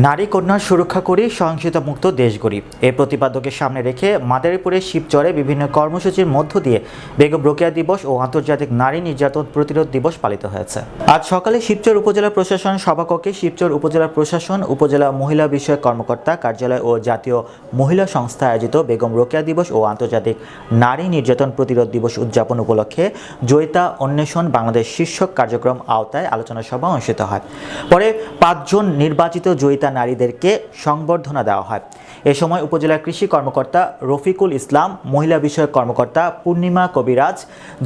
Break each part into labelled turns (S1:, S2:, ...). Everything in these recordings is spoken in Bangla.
S1: নারী কন্যার সুরক্ষা করি, সহিংসতামুক্ত দেশ গড়ি এই প্রতিপাদ্যকে সামনে রেখে মাদারীপুরের শিবচরে বিভিন্ন কর্মসূচির মধ্য দিয়ে বেগম রোকেয়া দিবস ও আন্তর্জাতিক নারী নির্যাতন প্রতিরোধ দিবস পালিত হয়েছে। আজ সকালে শিবচর উপজেলা প্রশাসন সভাকক্ষে শিবচর উপজেলা প্রশাসন, উপজেলা মহিলা বিষয়ক কর্মকর্তা কার্যালয় ও জাতীয় মহিলা সংস্থা আয়োজিত বেগম রোকেয়া দিবস ও আন্তর্জাতিক নারী নির্যাতন প্রতিরোধ দিবস উদযাপন উপলক্ষে জয়িতা অন্বেষণ বাংলাদেশ শীর্ষক কার্যক্রম আওতায় আলোচনা সভা অনুষ্ঠিত হয়। পরে 5 জন নির্বাচিত জয়িতা নারীদেরকে সংবর্ধনা দেওয়া হয়। এ সময় উপজেলা কৃষি কর্মকর্তা রফিকুল ইসলাম, মহিলা বিষয়ক কর্মকর্তা পূর্ণিমা কবিরাজ,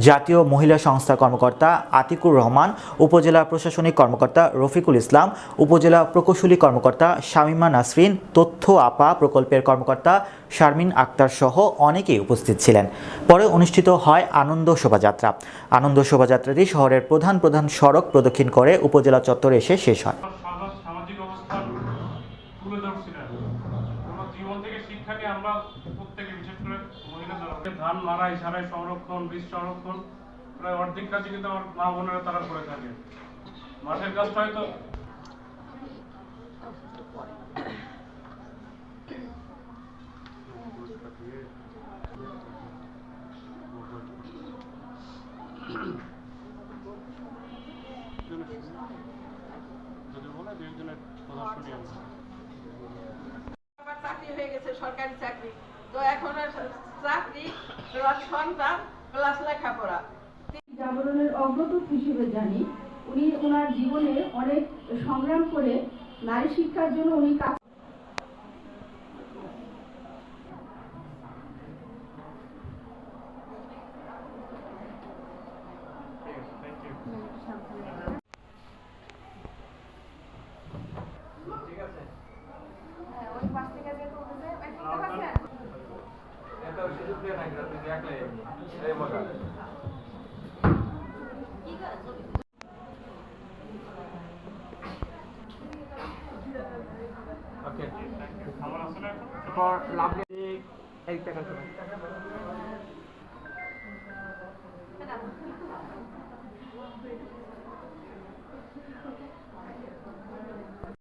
S1: জাতীয় মহিলা সংস্থা কর্মকর্তা আতিকুর রহমান, উপজেলা প্রশাসনিক কর্মকর্তা রফিকুল ইসলাম, উপজেলা প্রকৌশলী কর্মকর্তা শামিমা নাসরিন, তথ্য আপা প্রকল্পের কর্মকর্তা শারমিন আক্তার সহ অনেকেই উপস্থিত ছিলেন। পরে অনুষ্ঠিত হয় আনন্দ শোভাযাত্রা। আনন্দ শোভাযাত্রাটি শহরের প্রধান প্রধান সড়ক প্রদক্ষিণ করে উপজেলা চত্বরে এসে শেষ হয়।
S2: তুলে ধরছিলেন এবং জীবন থেকে শিক্ষা নিয়ে আমরা প্রত্যেকে, বিশেষ করে মহিলা যারা ধান মারাই সারাই সংরক্ষণ, বীজ সংরক্ষণ, প্রায় অর্ধেক কাজই কিন্তু আমার মা বোনেরা তারা করে থাকে। মাঠের কাজটা হয়তো
S3: চাকরি হয়ে গেছে, সরকারি চাকরি। তো এখন আর চাকরি প্লাস সন্তান প্লাস লেখাপড়া।
S4: জাগরণের অগ্রদূত হিসেবে জানি। উনি ওনার জীবনে অনেক সংগ্রাম করে নারী শিক্ষার জন্য উনি কাজ
S2: আমার আসলে
S5: for lovely